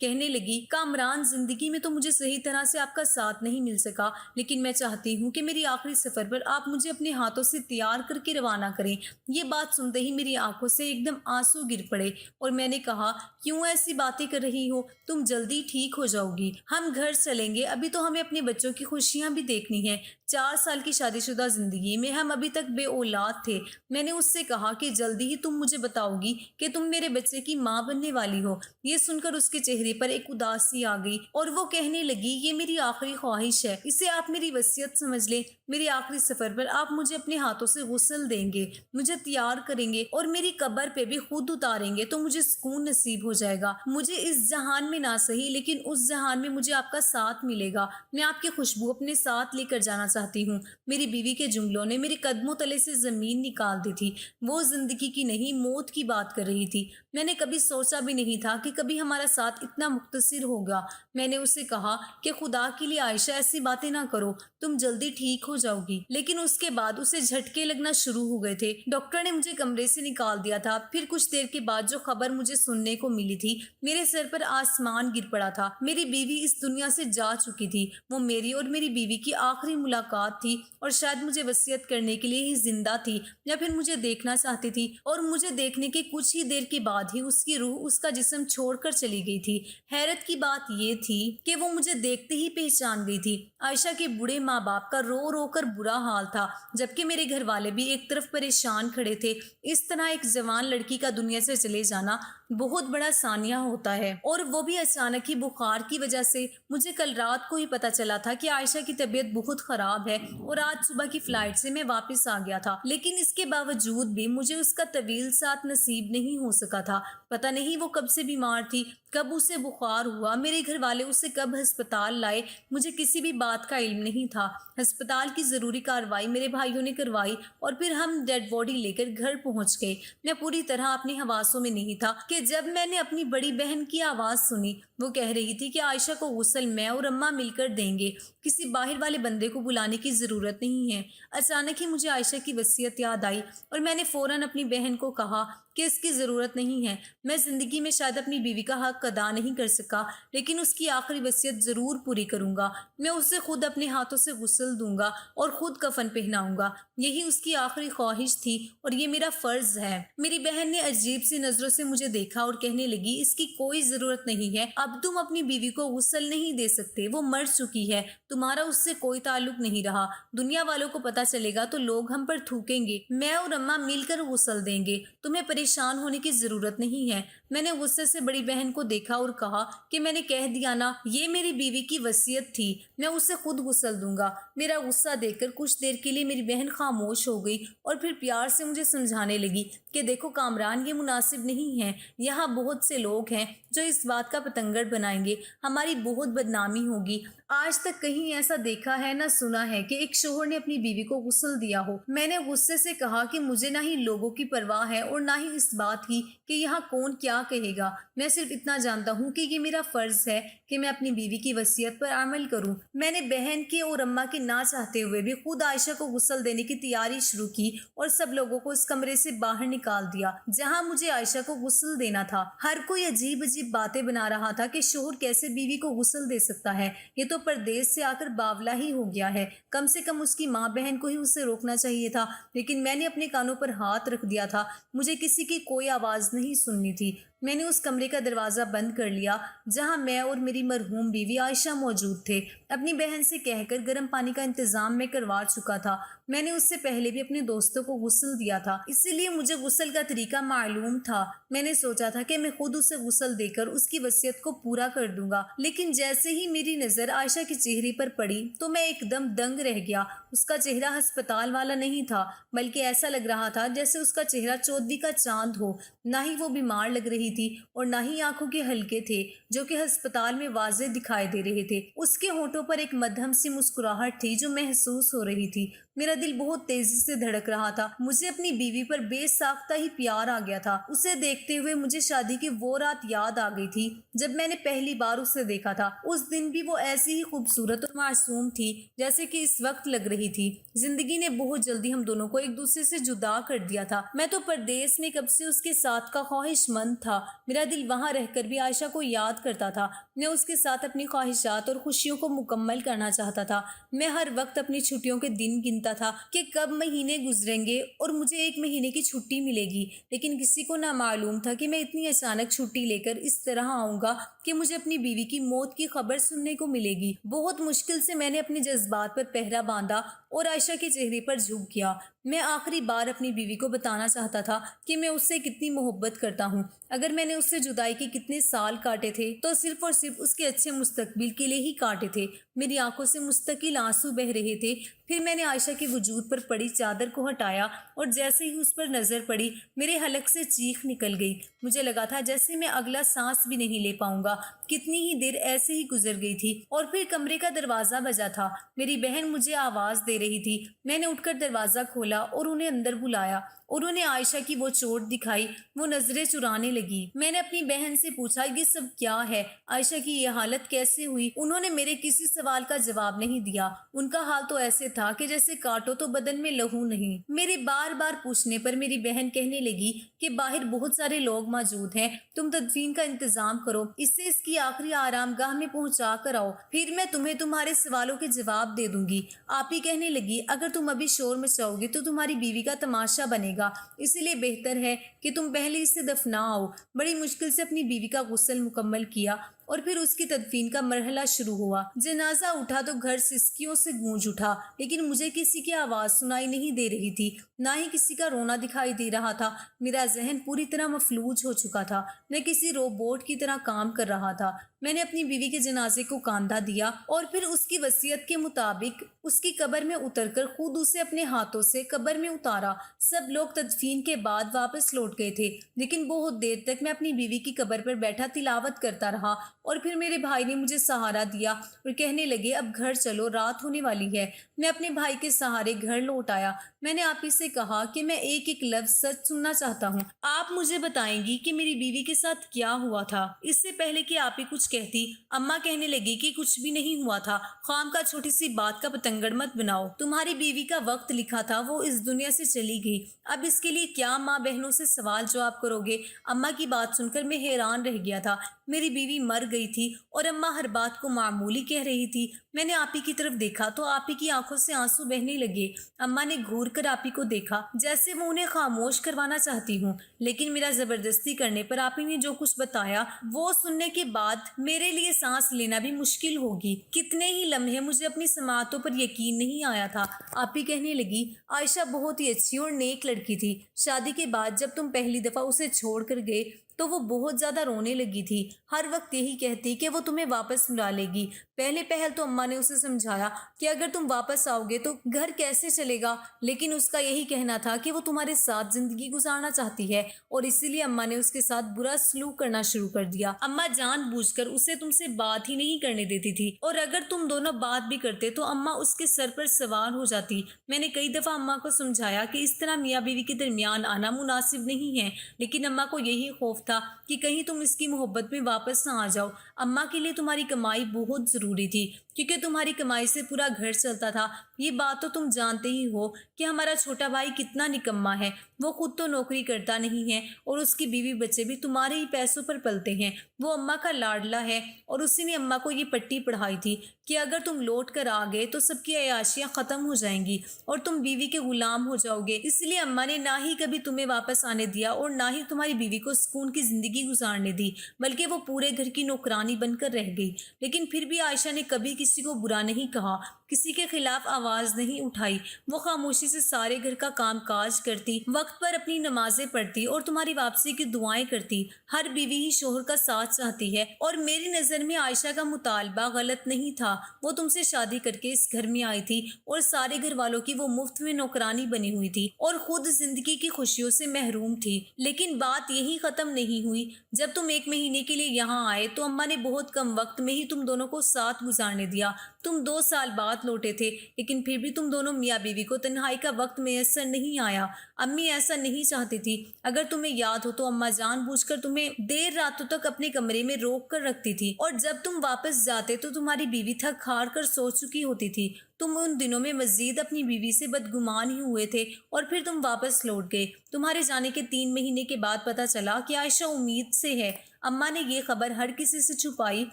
کہنے لگی کامران زندگی میں تو مجھے صحیح طرح سے آپ کا ساتھ نہیں مل سکا، لیکن میں چاہتی ہوں کہ میری آخری سفر پر آپ مجھے اپنے ہاتھوں سے تیار کر کے روانہ کریں۔ یہ بات سنتے ہی میری آنکھوں سے ایک دم آنسو گر پڑے اور میں نے کہا کیوں ایسی باتیں کر رہی ہو، تم جلدی ٹھیک ہو جاؤ گی، ہم گھر چلیں گے، ابھی تو ہمیں اپنے بچوں کی خوشیاں بھی دیکھنی ہیں۔ 4 سال کی شادی شدہ زندگی میں ہم ابھی تک بے اولاد تھے۔ میں نے اس سے کہا کہ جلدی ہی تم مجھے بتاؤ گی کہ تم میرے بچے کی ماں بننے والی ہو۔ یہ سن کر اس کے چہرے پر ایک اداسی آ گئی اور وہ کہنے لگی یہ میری آخری خواہش ہے، اسے آپ میری وصیت سمجھ لیں۔ میرے آخری سفر پر آپ مجھے اپنے ہاتھوں سے غسل دیں گے، مجھے تیار کریں گے اور میری قبر پہ بھی خود اتاریں گے تو مجھے سکون نصیب ہو جائے گا۔ مجھے اس جہان میں نہ صحیح لیکن اس جہان میں مجھے آپ کا ساتھ ملے گا۔ میں آپ کی خوشبو اپنے ساتھ لے کر جانا چاہتی ہوں۔ میری بیوی کے جملوں نے میرے قدموں تلے سے زمین نکال دی تھی۔ وہ زندگی کی نہیں موت کی بات کر رہی تھی۔ میں نے کبھی سوچا بھی نہیں تھا کہ کبھی ہمارا ساتھ اتنا مختصر ہوگا۔ میں نے اسے کہا کہ خدا کے لیے عائشہ ایسی باتیں نہ کرو، تم جلدی ٹھیک ہو جاؤ گی۔ لیکن اس کے بعد اسے جھٹکے لگنا شروع ہو گئے تھے۔ ڈاکٹر نے مجھے کمرے سے نکال دیا تھا۔ پھر کچھ دیر کے بعد جو خبر مجھے سننے کو ملی تھی، میرے سر پر آسمان گر پڑا تھا۔ میری بیوی اس دنیا سے جا چکی تھی۔ وہ میری اور میری بیوی کی آخری ملاقات تھی اور شاید مجھے وصیت کرنے کے لیے ہی زندہ تھی یا پھر مجھے دیکھنا چاہتی تھی، اور مجھے دیکھنے کے کچھ ہی دیر کے بعد ہی اس کی روح اس کا جسم چھوڑ کر چلی گئی تھی۔ حیرت کی بات یہ تھی کہ وہ مجھے دیکھتے ہی پہچان گئی تھی۔ عائشہ کے بوڑھے ماں باپ کا رو رو کر برا حال تھا، جبکہ میرے گھر والے بھی ایک طرف پریشان کھڑے تھے۔ اس طرح ایک جوان لڑکی کا دنیا سے چلے جانا بہت بڑا سانیہ ہوتا ہے، اور وہ بھی اچانک ہی بخار کی وجہ سے۔ مجھے کل رات کو ہی پتا چلا تھا کہ عائشہ کی طبیعت بہت خراب ہے اور آج صبح کی فلائٹ سے میں واپس آ گیا تھا، لیکن اس کے باوجود بھی مجھے اس کا طویل ساتھ نصیب نہیں ہو سکا تھا۔ پتہ نہیں وہ کب سے بیمار تھی، کب اسے بخار ہوا، میرے گھر والے اسے کب ہسپتال لائے، مجھے کسی بھی بات کا علم نہیں تھا۔ ہسپتال کی ضروری کارروائی میرے بھائیوں نے کروائی اور پھر ہم ڈیڈ باڈی لے کر گھر پہنچ گئے۔ میں پوری طرح اپنے حواسوں میں نہیں تھا کہ جب میں نے اپنی بڑی بہن کی آواز سنی۔ وہ کہہ رہی تھی کہ عائشہ کو غسل میں اور اماں مل کر دیں گے، کسی باہر والے بندے کو بلانے کی ضرورت نہیں ہے۔ اچانک ہی مجھے عائشہ کی وصیت یاد آئی اور میں نے فوراً اپنی بہن کو کہا کہ اس کی ضرورت نہیں ہے۔ میں زندگی میں شاید اپنی بیوی کا حق ادا نہیں کر سکا، لیکن اس کی آخری وصیت ضرور پوری کروں گا۔ میں اسے خود اپنے ہاتھوں سے غسل دوں گا اور خود کفن پہناؤں گا۔ یہی اس کی آخری خواہش تھی اور یہ میرا فرض ہے۔ میری بہن نے عجیب سی نظروں سے مجھے دیکھا اور کہنے لگی اس کی کوئی ضرورت نہیں ہے، اب تم اپنی بیوی کو غسل نہیں دے سکتے، وہ مر چکی ہے، تمہارا اس سے کوئی تعلق نہیں رہا۔ دنیا والوں کو پتہ چلے گا تو لوگ ہم پر تھوکیں گے، میں اور اماں مل کر غسل دیں گے، تمہیں پریشان ہونے کی ضرورت نہیں ہے۔ میں نے غصے سے بڑی بہن کو دیکھا اور کہا کہ میں نے کہہ دیا نا، یہ میری بیوی کی وصیت تھی، میں اسے خود غسل دوں گا۔ میرا غصہ دیکھ کر کچھ دیر کے لیے میری بہن خاموش ہو گئی اور پھر پیار سے مجھے سمجھانے لگی کہ دیکھو کامران، یہ مناسب نہیں ہے، یہاں بہت سے لوگ ہیں جو اس بات کا پتنگڑ بنائیں گے، ہماری بہت بدنامی ہوگی۔ آج تک کہیں ایسا دیکھا ہے نہ سنا ہے کہ ایک شوہر نے اپنی بیوی کو غسل دیا ہو۔ میں نے غصے سے کہا کہ مجھے نہ ہی لوگوں کی پرواہ ہے اور نہ ہی اس بات کی کہ یہاں کون کیا کہے گا، میں صرف اتنا جانتا ہوں کہ یہ میرا فرض ہے کہ میں اپنی بیوی کی وصیت پر عمل کروں۔ میں نے بہن کے اور اماں کے نہ چاہتے ہوئے بھی خود عائشہ کو غسل دینے کی تیاری شروع کی اور سب لوگوں کو اس کمرے سے باہر نکال دیا جہاں مجھے عائشہ کو غسل دینا تھا۔ ہر کوئی عجیب عجیب باتیں بنا رہا تھا کہ شوہر کیسے بیوی کو غسل دے سکتا ہے، یہ تو پردیس سے آ کر باولا ہی ہو گیا ہے، کم سے کم اس کی ماں بہن کو ہی اسے روکنا چاہیے تھا۔ لیکن میں نے اپنے کانوں پر ہاتھ رکھ دیا تھا، مجھے کسی کی کوئی آواز نہیں سننی تھی۔ میں نے اس کمرے کا دروازہ بند کر لیا جہاں میں اور میری مرحوم بیوی عائشہ موجود تھے۔ اپنی بہن سے کہہ کر گرم پانی کا انتظام میں کروا چکا تھا۔ میں نے اس سے پہلے بھی اپنے دوستوں کو غسل دیا تھا، اسی لیے مجھے غسل کا طریقہ معلوم تھا۔ میں نے سوچا تھا کہ میں خود اسے غسل دے کر اس کی وصیت کو پورا کر دوں گا، لیکن جیسے ہی میری نظر عائشہ کے چہرے پر پڑی تو میں ایک دم دنگ رہ گیا۔ اس کا چہرہ ہسپتال والا نہیں تھا، بلکہ ایسا لگ رہا تھا جیسے اس کا چہرہ 14ویں کا چاند ہو۔ نہ ہی وہ بیمار لگ رہی تھی اور نہ ہی آنکھوں کے حلقے تھے جو کہ ہسپتال میں واضح دکھائی دے رہے تھے۔ اس کے ہونٹوں پر ایک مدھم سی مسکراہٹ تھی جو محسوس ہو رہی تھی۔ میرا دل بہت تیزی سے دھڑک رہا تھا۔ مجھے اپنی بیوی پر بے ساختہ ہی پیار آ گیا تھا۔ اسے دیکھتے ہوئے مجھے شادی کی وہ رات یاد آ گئی تھی جب میں نے پہلی بار اسے دیکھا تھا۔ اس دن بھی وہ ایسی ہی خوبصورت اور معصوم تھی جیسے کہ اس وقت لگ رہی تھی۔ زندگی نے بہت جلدی ہم دونوں کو ایک دوسرے سے جدا کر دیا تھا۔ میں تو پردیس میں کب سے اس کے ساتھ کا خواہش مند تھا۔ میرا دل وہاں رہ کر بھی عائشہ کو یاد کرتا تھا۔ میں اس کے ساتھ اپنی خواہشات اور خوشیوں کو مکمل کرنا چاہتا تھا۔ میں ہر وقت اپنی چھٹیوں کے دن گنتا تھا کہ کب مہینے گزریں گے اور مجھے 1 مہینے کی چھٹی ملے گی، لیکن کسی کو نہ معلوم تھا کہ میں اتنی اچانک چھٹی لے کر اس طرح آؤں گا کہ مجھے اپنی بیوی کی موت کی خبر سننے کو ملے گی۔ بہت مشکل سے میں نے اپنے جذبات پر پہرا باندھا اور عائشہ کے چہرے پر جھک گیا۔ میں آخری بار اپنی بیوی کو بتانا چاہتا تھا کہ میں اس سے کتنی محبت کرتا ہوں۔ اگر میں نے اس سے جدائی کے کتنے سال کاٹے تھے تو صرف اور صرف اس کے اچھے مستقبل کے لیے ہی کاٹے تھے۔ میری آنکھوں سے مستقل آنسو بہہ رہے تھے۔ پھر میں نے عائشہ کے وجود پر پڑی چادر کو ہٹایا اور جیسے ہی اس پر نظر پڑی میرے حلق سے چیخ نکل گئی۔ مجھے لگا تھا جیسے میں اگلا سانس بھی نہیں لے پاؤں گا۔ کتنی ہی دیر ایسے ہی گزر گئی تھی اور پھر کمرے کا دروازہ بجا تھا۔ میری بہن مجھے آواز دے رہی تھی۔ میں نے اٹھ کر دروازہ کھولا اور انہیں اندر بلایا۔ انہوں نے عائشہ کی وہ چوٹ دکھائی۔ وہ نظریں چرانے لگی۔ میں نے اپنی بہن سے پوچھا یہ سب کیا ہے؟ عائشہ کی یہ حالت کیسے ہوئی؟ انہوں نے میرے کسی سوال کا جواب نہیں دیا۔ ان کا حال تو ایسے تھا کہ جیسے کاٹو تو بدن میں لہو نہیں۔ میرے بار بار پوچھنے پر میری بہن کہنے لگی کہ باہر بہت سارے لوگ موجود ہیں، تم تدفین کا انتظام کرو، اسے اس کی آخری آرام گاہ میں پہنچا کر آؤ، پھر میں تمہیں تمہارے سوالوں کے جواب دے دوں گی۔ آپ ہی کہنے لگی اگر تم ابھی شور مچاؤ گے تو تمہاری بیوی کا تماشا بنے گا، اسی لیے بہتر ہے کہ تم پہلے اسے دفناؤ۔ بڑی مشکل سے اپنی بیوی کا غسل مکمل کیا اور پھر اس کی تدفین کا مرحلہ شروع ہوا۔ جنازہ اٹھا تو گھر سسکیوں سے گونج اٹھا، لیکن مجھے کسی کی آواز سنائی نہیں دے رہی تھی، نہ ہی کسی کا رونا دکھائی دے رہا تھا۔ میرا ذہن پوری طرح مفلوج ہو چکا تھا۔ میں کسی روبوٹ کی طرح کام کر رہا تھا۔ میں نے اپنی بیوی کے جنازے کو کاندھا دیا اور پھر اس کی وصیت کے مطابق اس کی قبر میں اتر کر خود اسے اپنے ہاتھوں سے قبر میں اتارا۔ سب لوگ تدفین کے بعد واپس لوٹ گئے تھے، لیکن بہت دیر تک میں اپنی بیوی کی قبر پر بیٹھا تلاوت کرتا رہا اور پھر میرے بھائی نے مجھے سہارا دیا اور کہنے لگے اب گھر چلو، رات ہونے والی ہے۔ میں اپنے بھائی کے سہارے گھر لوٹ آیا۔ میں نے آپی سے کہا کہ میں ایک ایک لفظ سچ سننا چاہتا ہوں۔ آپ مجھے بتائیں گی کہ میری بیوی کے ساتھ کیا ہوا تھا؟ اس سے پہلے کہ آپی کچھ کہتی، اماں کہنے لگی کہ کچھ بھی نہیں ہوا تھا، خام کا چھوٹی سی بات کا پتنگڑ مت بناؤ۔ تمہاری بیوی کا وقت لکھا تھا، وہ اس دنیا سے چلی گئی، اب اس کے لیے کیا ماں بہنوں سے سوال جواب کرو گے؟ اماں کی بات سن کر میں حیران رہ گیا تھا۔ میری بیوی مر گئی تھی اور اماں ہر بات کو معمولی کہہ رہی تھی۔ میں نے آپی کی طرف دیکھا تو آپی کی آنکھوں سے آنسو بہنے لگے۔ اماں نے گھور کر آپی کو دیکھا جیسے وہ انہیں خاموش کروانا چاہتی ہوں، لیکن میرا زبردستی کرنے پر آپی نے جو کچھ بتایا وہ سننے کے بعد میرے لیے سانس لینا بھی مشکل ہوگی۔ کتنے ہی لمحے مجھے اپنی سماعتوں پر یقین نہیں آیا تھا۔ آپی کہنے لگی عائشہ بہت ہی اچھی اور نیک لڑکی تھی، شادی کے بعد جب تم پہلی دفعہ اسے چھوڑ کر گئے تو وہ بہت زیادہ رونے لگی تھی، ہر وقت یہی کہتی کہ وہ تمہیں واپس بلا لے گی۔ پہلے پہل تو اماں نے اسے سمجھایا کہ اگر تم واپس آؤ گے تو گھر کیسے چلے گا، لیکن اس کا یہی کہنا تھا کہ وہ تمہارے ساتھ زندگی گزارنا چاہتی ہے اور اسی لیے اماں نے اس کے ساتھ برا سلوک کرنا شروع کر دیا۔ اماں جان بوجھ کر اسے تم سے بات ہی نہیں کرنے دیتی تھی، اور اگر تم دونوں بات بھی کرتے تو اماں اس کے سر پر سوار ہو جاتی۔ میں نے کئی دفعہ اماں کو سمجھایا کہ اس طرح میاں بیوی کے درمیان آنا مناسب نہیں ہے، لیکن اماں کو یہی خوف تھا کہ کہیں تم اس کی محبت میں واپس نہ آ جاؤ۔ اماں کے لیے تمہاری کمائی بہت ضروری تھی کیونکہ تمہاری کمائی سے پورا گھر چلتا تھا۔ یہ بات تو تم جانتے ہی ہو کہ ہمارا چھوٹا بھائی کتنا نکما ہے، وہ خود تو نوکری کرتا نہیں ہے اور اس کی بیوی بچے بھی تمہارے ہی پیسوں پر پلتے ہیں۔ وہ اماں کا لاڈلا ہے اور اسی نے اماں کو یہ پٹی پڑھائی تھی کہ اگر تم لوٹ کر آ گئے تو سب کی عیاشیاں ختم ہو جائیں گی اور تم بیوی کے غلام ہو جاؤ گے۔ اس لیے اماں نے نہ ہی کبھی تمہیں واپس آنے دیا اور نہ ہی تمہاری بیوی کو سکون کی زندگی گزارنے دی، بلکہ وہ پورے گھر کی نوکرانی بن کر رہ گئی۔ لیکن پھر بھی عائشہ نے کبھی کسی کو برا نہیں کہا، کسی کے خلاف آواز نہیں اٹھائی۔ وہ خاموشی سے سارے گھر کا کام کاج کرتی، وقت وقت پر اپنی نمازیں پڑھتی اور تمہاری واپسی کی دعائیں کرتی۔ ہر بیوی ہی شوہر کا ساتھ چاہتی ہے، اور میری نظر میں عائشہ کا مطالبہ غلط نہیں تھا۔ وہ تم سے شادی کر کے اس گھر میں آئی تھی اور سارے گھر والوں کی وہ مفت میں نوکرانی بنی ہوئی تھی اور خود زندگی کی خوشیوں سے محروم تھی۔ لیکن بات یہی ختم نہیں ہوئی۔ جب تم 1 مہینے کے لیے یہاں آئے تو اماں نے بہت کم وقت میں ہی تم دونوں کو ساتھ گزارنے دیا۔ تم 2 سال بعد لوٹے تھے، لیکن پھر بھی تم دونوں میاں بیوی کو تنہائی کا وقت میسر نہیں آیا۔ امی ایسا نہیں چاہتی تھی۔ اگر تمہیں یاد ہو تو اماں جان بوجھ کر تمہیں دیر راتوں تک اپنے کمرے میں روک کر رکھتی تھی، اور جب تم واپس جاتے تو تمہاری بیوی تھک ہار کر سو چکی ہوتی تھی۔ تم ان دنوں میں مزید اپنی بیوی سے بدگمان ہی ہوئے تھے، اور پھر تم واپس لوٹ گئے۔ تمہارے جانے کے 3 مہینے کے بعد پتہ چلا کہ عائشہ امید سے ہے۔ اماں نے یہ خبر ہر کسی سے چھپائی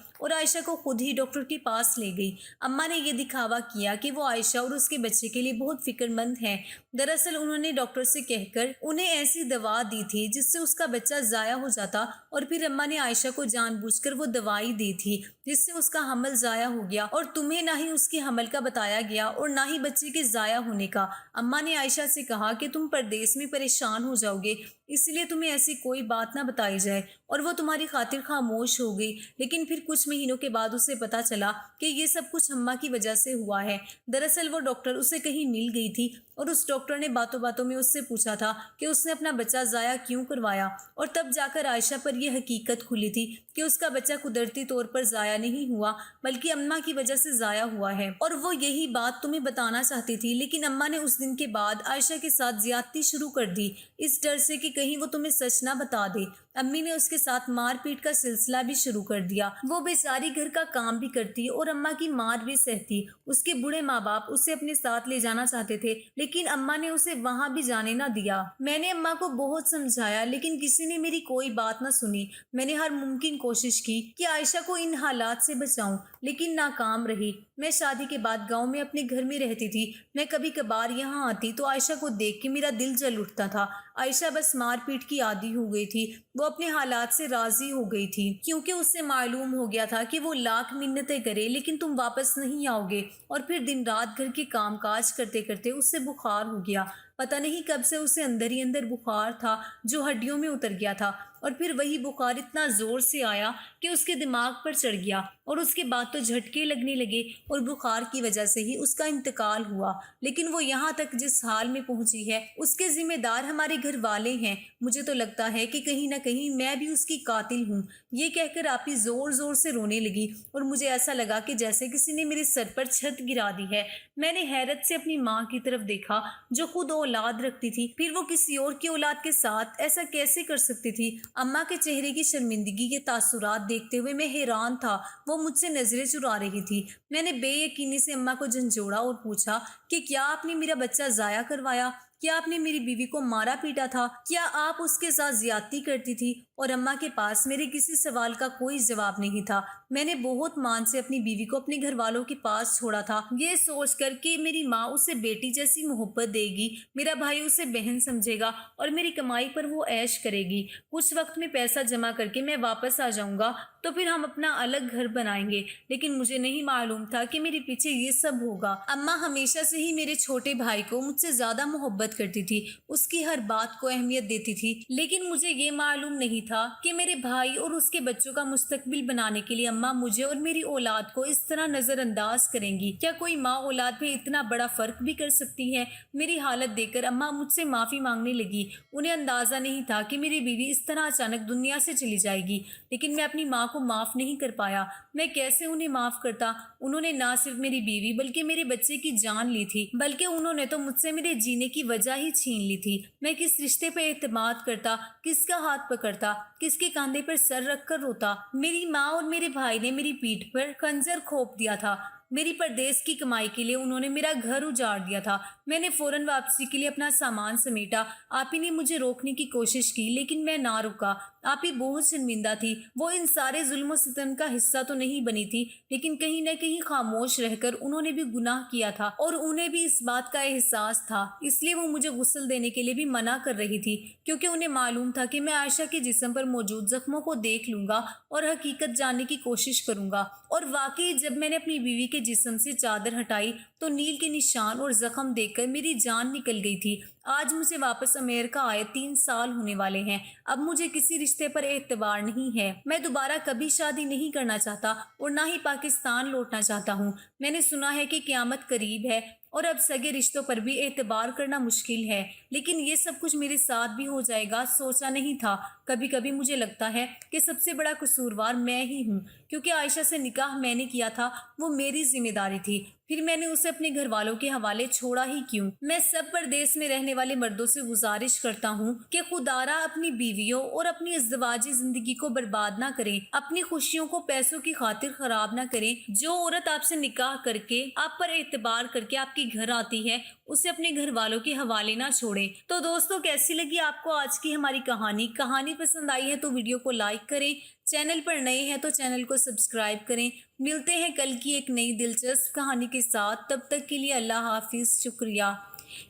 اور عائشہ کو خود ہی ڈاکٹر کے پاس لے گئی۔ اماں نے یہ دکھاوا کیا کہ وہ عائشہ اور اس کے بچے کے لیے بہت فکر مند ہیں۔ دراصل انہوں نے ڈاکٹر سے کہہ کر انہیں ایسی دوا دی تھی جس سے اس کا بچہ ضائع ہو جاتا، اور پھر اماں نے عائشہ کو جان بوجھ کر وہ دوائی دی تھی جس سے اس کا حمل ضائع ہو گیا، اور تمہیں نہ ہی اس کے حمل کا بتایا گیا اور نہ ہی بچے کے ضائع ہونے کا۔ اماں نے عائشہ سے کہا کہ تم پردیس میں پریشان ہو جاؤ گے، اس لیے تمہیں ایسی کوئی بات نہ بتائی جائے، اور وہ تمہاری خاطر خاموش ہو گئی۔ لیکن پھر کچھ مہینوں کے بعد اسے پتہ چلا کہ یہ سب کچھ اماں کی وجہ سے ہوا ہے۔ دراصل وہ ڈاکٹر اسے کہیں مل گئی تھی، اور اس ڈاکٹر نے باتوں باتوں میں اس سے پوچھا تھا کہ اس نے اپنا بچہ ضائع کیوں کروایا، اور تب جا کر عائشہ پر یہ حقیقت کھلی تھی کہ اس کا بچہ قدرتی طور پر ضائع نہیں ہوا بلکہ اماں کی وجہ سے ضائع ہوا ہے، اور وہ یہی بات تمہیں بتانا چاہتی تھی۔ لیکن اماں نے اس دن کے بعد عائشہ کے ساتھ زیادتی شروع کر دی، اس ڈر سے کہ کہیں وہ تمہیں سچ نہ بتا دے۔ امی نے اس کے ساتھ مار پیٹ کا سلسلہ بھی شروع کر دیا۔ وہ بیچاری گھر کا کام بھی کرتی اور اماں کی مار بھی سہتی۔ اس کے بوڑھے ماں باپ اسے اپنے ساتھ لے جانا چاہتے تھے، لیکن اماں نے اسے وہاں بھی جانے نہ دیا۔ میں نے اماں کو بہت سمجھایا، لیکن کسی نے میری کوئی بات نہ سنی۔ میں نے ہر ممکن کوشش کی کہ عائشہ کو ان حالات سے بچاؤں، لیکن ناکام رہی۔ میں شادی کے بعد گاؤں میں اپنے گھر میں رہتی تھی۔ میں کبھی کبھار یہاں آتی تو عائشہ کو دیکھ کے میرا دل جل اٹھتا تھا۔ عائشہ بس مار پیٹ کی عادی ہو گئی تھی۔ وہ اپنے حالات سے راضی ہو گئی تھی، کیونکہ اس سے معلوم ہو گیا تھا کہ وہ لاکھ منتیں کرے لیکن تم واپس نہیں آؤ گے، اور پھر دن رات گھر کے کام کاج کرتے کرتے اس سے بخار ہو گیا۔ پتہ نہیں کب سے اسے اندر ہی اندر بخار تھا جو ہڈیوں میں اتر گیا تھا، اور پھر وہی بخار اتنا زور سے آیا کہ اس کے دماغ پر چڑھ گیا، اور اس کے بعد تو جھٹکے لگنے لگے، اور بخار کی وجہ سے ہی اس کا انتقال ہوا۔ لیکن وہ یہاں تک جس حال میں پہنچی ہے اس کے ذمہ دار ہمارے گھر والے ہیں۔ مجھے تو لگتا ہے کہ کہیں نہ کہیں میں بھی اس کی قاتل ہوں۔ یہ کہہ کر آپی زور زور سے رونے لگی، اور مجھے ایسا لگا کہ جیسے کسی نے میرے سر پر چھت گرا دی ہے۔ میں نے حیرت سے اپنی ماں کی طرف دیکھا جو خود اولاد رکھتی تھی، پھر وہ کسی اور کی اولاد کے ساتھ ایسا کیسے کر سکتی تھی؟ اماں کے چہرے کی شرمندگی کے تاثرات دیکھتے ہوئے میں حیران تھا۔ وہ مجھ سے نظریں چرا رہی تھی۔ میں نے بے یقینی سے اماں کو جھنجھوڑا اور پوچھا کہ کیا آپ نے میرا بچہ ضائع کروایا؟ کیا آپ نے میری بیوی کو مارا پیٹا تھا؟ کیا آپ اس کے ساتھ زیادتی کرتی تھی؟ اور اماں کے پاس میرے کسی سوال کا کوئی جواب نہیں تھا۔ میں نے بہت مان سے اپنی بیوی کو اپنے گھر والوں کے پاس چھوڑا تھا، یہ سوچ کر کہ میری ماں اسے بیٹی جیسی محبت دے گی، میرا بھائی اسے بہن سمجھے گا، اور میری کمائی پر وہ عیش کرے گی۔ کچھ وقت میں پیسہ جمع کر کے میں واپس آ جاؤں گا تو پھر ہم اپنا الگ گھر بنائیں گے۔ لیکن مجھے نہیں معلوم تھا کہ میرے پیچھے یہ سب ہوگا۔ اماں ہمیشہ سے ہی میرے چھوٹے بھائی کو مجھ سے زیادہ محبت کرتی تھی، اس کی ہر بات کو اہمیت دیتی تھی، لیکن مجھے یہ معلوم نہیں تھا کہ میرے بھائی اور اس کے بچوں کا مستقبل بنانے کے لیے اماں مجھے اور میری اولاد کو اس طرح نظر انداز کریں گی۔ کیا کوئی ماں اولاد میں اتنا بڑا فرق بھی کر سکتی ہے؟ میری حالت دیکھ کر اماں مجھ سے معافی مانگنے لگی۔ انہیں اندازہ نہیں تھا کہ میری بیوی اس طرح اچانک دنیا سے چلی جائے گی، لیکن میں اپنی ماں کو معاف نہیں کر پایا۔ میں کیسے انہیں معاف کرتا؟ انہوں نے نہ صرف میری بیوی بلکہ میرے بچے کی جان لی تھی، بلکہ انہوں نے تو مجھ سے میرے جینے کی وجہ ہی چھین لی تھی۔ میں کس رشتے پہ اعتماد کرتا، کس کا ہاتھ پکڑتا، کس کے کاندھے پر سر رکھ کر روتا؟ میری ماں اور میرے بھائی نے میری پیٹھ پر خنجر کھوپ دیا تھا۔ میری پردیس کی کمائی کے لیے انہوں نے میرا گھر اجاڑ دیا تھا۔ میں نے فوراً واپسی کے لیے اپنا سامان سمیٹا۔ آپی نے مجھے روکنے کی کوشش کی، لیکن میں نہ رکا۔ آپی بہت شرمندہ تھی۔ وہ ان سارے ظلم و ستم کا حصہ تو نہیں بنی تھی، لیکن کہیں نہ کہیں خاموش رہ کر انہوں نے بھی گناہ کیا تھا، اور انہیں بھی اس بات کا احساس تھا۔ اس لیے وہ مجھے غسل دینے کے لیے بھی منع کر رہی تھی، کیونکہ انہیں معلوم تھا کہ میں عائشہ کے جسم پر موجود زخموں کو دیکھ لوں گا اور حقیقت جاننے کی کوشش کروں گا۔ اور واقعی جب میں نے اپنی بیوی کے جسم سے چادر ہٹائی تو نیل کے نشان اور زخم دیکھ کر میری جان نکل گئی تھی۔ آج مجھے واپس امریکہ آئے 3 سال ہونے والے ہیں۔ اب مجھے کسی رشتے پر اعتبار نہیں ہے۔ میں دوبارہ کبھی شادی نہیں کرنا چاہتا اور نہ ہی پاکستان لوٹنا چاہتا ہوں۔ میں نے سنا ہے کہ قیامت قریب ہے اور اب سگے رشتوں پر بھی اعتبار کرنا مشکل ہے، لیکن یہ سب کچھ میرے ساتھ بھی ہو جائے گا سوچا نہیں تھا۔ کبھی کبھی مجھے لگتا ہے کہ سب سے بڑا قصوروار میں ہی ہوں، کیونکہ عائشہ سے نکاح میں نے کیا تھا، وہ میری ذمہ داری تھی، پھر میں نے اسے اپنے گھر والوں کے حوالے چھوڑا ہی کیوں؟ میں سب پردیس میں رہنے والے مردوں سے گزارش کرتا ہوں کہ خدارا اپنی بیویوں اور اپنی ازدواجی زندگی کو برباد نہ کریں، اپنی خوشیوں کو پیسوں کی خاطر خراب نہ کریں۔ جو عورت آپ سے نکاح کر کے آپ پر اعتبار کر کے آپ کے گھر آتی ہے، اسے اپنے گھر والوں کے حوالے نہ چھوڑیں۔ تو دوستو، کیسی لگی آپ کو آج کی ہماری کہانی پسند آئی ہے تو ویڈیو کو لائک کریں، چینل پر نئے ہیں تو چینل کو سبسکرائب کریں۔ ملتے ہیں کل کی ایک نئی دلچسپ کہانی کے ساتھ، تب تک کے لیے اللہ حافظ، شکریہ۔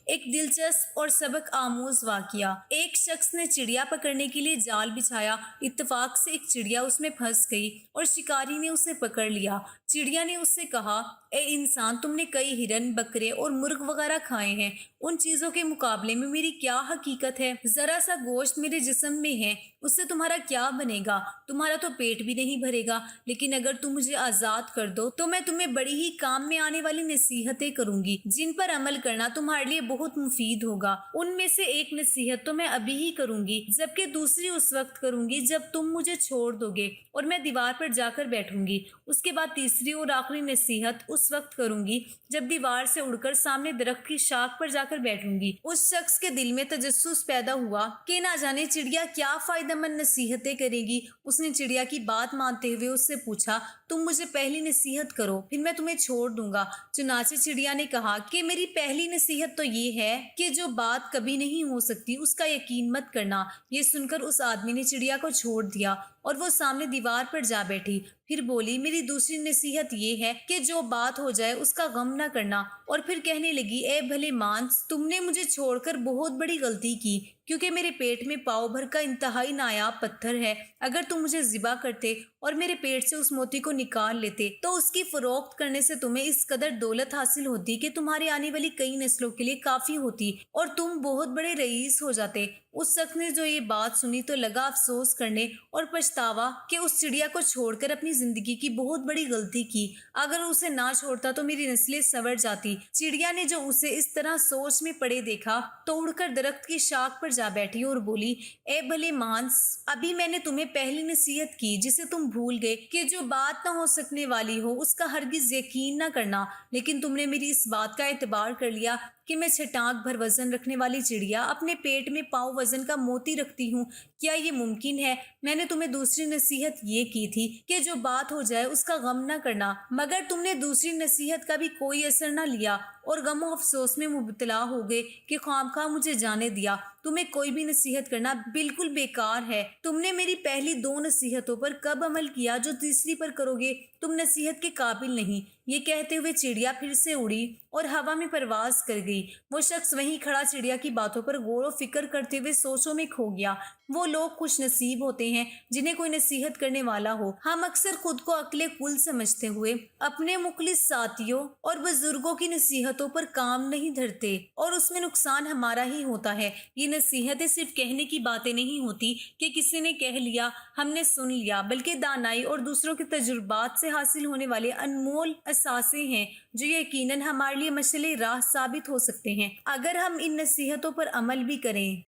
ایک دلچسپ اور سبق آموز واقعہ۔ ایک شخص نے چڑیا پکڑنے کے لیے جال بچھایا۔ اتفاق سے ایک چڑیا اس میں پھنس گئی اور شکاری نے اسے پکڑ لیا۔ چڑیا نے اس سے کہا، اے انسان، تم نے کئی ہرن، بکرے اور مرغ وغیرہ کھائے ہیں، ان چیزوں کے مقابلے میں میری کیا حقیقت ہے؟ ذرا سا گوشت میرے جسم میں ہے، اس سے تمہارا کیا بنے گا؟ تمہارا تو پیٹ بھی نہیں بھرے گا، لیکن اگر تم مجھے آزاد کر دو تو میں تمہیں بڑی ہی کام میں آنے والی نصیحتیں کروں گی، جن پر عمل کرنا تمہارے لیے بہت مفید ہوگا۔ ان میں سے ایک نصیحت تو میں ابھی ہی کروں گی، جبکہ دوسری اس وقت کروں گی جب تم مجھے چھوڑ دو گے اور میں دیوار پر جا کر بیٹھوں گی۔ اس کے بعد تیسری اور آخری نصیحت اس وقت کروں گی جب دیوار سے اڑ کر سامنے درخت کی شاخ پر جا کر بیٹھوں گی۔ اس شخص کے دل میں تجسس پیدا ہوا کہ نہ جانے چڑیا کیا فائدہ مند نصیحتیں کرے گی۔ اس نے چڑیا کی بات مانتے ہوئے اس سے پوچھا، تم مجھے پہلی نصیحت کرو، پھر میں تمہیں چھوڑ دوں گا۔ چنانچہ چڑیا نے کہا کہ میری پہلی نصیحت تو یہ ہے کہ جو بات کبھی نہیں ہو سکتی اس کا یقین مت کرنا۔ یہ سن کر اس آدمی نے چڑیا کو چھوڑ دیا اور وہ سامنے دیوار پر جا بیٹھی۔ پھر بولی، میری دوسری نصیحت یہ ہے کہ جو بات ہو جائے اس کا غم نہ کرنا۔ اور پھر کہنے لگی، اے بھلے مانس، تم نے مجھے چھوڑ کر بہت بڑی غلطی کی، کیونکہ میرے پیٹ میں پاؤ بھر کا انتہائی نایاب پتھر ہے۔ اگر تم مجھے ذبح کرتے اور میرے پیٹ سے اس موتی کو نکال لیتے تو اس کی فروخت کرنے سے تمہیں اس قدر دولت حاصل ہوتی کہ تمہاری آنے والی کئی نسلوں کے لیے کافی ہوتی اور تم بہت بڑے رئیس ہو جاتے۔ اس شخص نے جو یہ بات سنی تو لگا افسوس کرنے اور پچھتاوا کہ اس چڑیا کو چھوڑ کر اپنی زندگی کی بہت بڑی غلطی کی۔ اگر اسے نہ چھوڑتا تو میری نسلیں سنور جاتی۔ چڑیا نے جو اسے اس طرح سوچ میں پڑے دیکھا تو اڑ کر درخت کی شاخ پر جا بیٹھی اور بولی، اے بھلے مانس، ابھی میں نے تمہیں پہلی نصیحت کی جسے تم بھول گئے کہ جو بات نہ ہو سکنے والی ہو اس کا ہرگز یقین نہ کرنا، لیکن تم نے میری اس بات کا اعتبار کر لیا کہ میں چھٹانک بھر وزن رکھنے والی چڑیا اپنے پیٹ میں پاؤں وزن کا موتی رکھتی ہوں۔ کیا یہ ممکن ہے؟ میں نے تمہیں دوسری نصیحت یہ کی تھی کہ جو بات ہو جائے اس کا غم نہ کرنا، مگر تم نے دوسری نصیحت کا بھی کوئی اثر نہ لیا اور غم و افسوس میں مبتلا ہو گئے کہ خواہ مجھے جانے دیا۔ تمہیں کوئی بھی نصیحت کرنا بالکل بیکار ہے۔ تم نے میری پہلی 2 نصیحتوں پر کب عمل کیا جو تیسری پر کرو گے؟ تم نصیحت کے قابل نہیں۔ یہ کہتے ہوئے چڑیا پھر سے اڑی اور ہوا میں پرواز کر گئی۔ وہ شخص وہیں کھڑا چڑیا کی باتوں پر غور و فکر کرتے ہوئے سوچوں میں کھو گیا۔ وہ لوگ خوش نصیب ہوتے ہیں جنہیں کوئی نصیحت کرنے والا ہو۔ ہم اکثر خود کو عقل کل سمجھتے ہوئے اپنے مخلص ساتھیوں اور بزرگوں کی نصیحتوں پر کام نہیں دھرتے اور اس میں نقصان ہمارا ہی ہوتا ہے۔ یہ نصیحتیں صرف کہنے کی باتیں نہیں ہوتی کہ کسی نے کہہ لیا، ہم نے سن لیا، بلکہ دانائی اور دوسروں کے تجربات سے حاصل ہونے والے انمول اثاثے ہیں جو یقیناً ہمارے لیے مشعل راہ ثابت ہو سکتے ہیں اگر ہم ان نصیحتوں پر عمل بھی کریں۔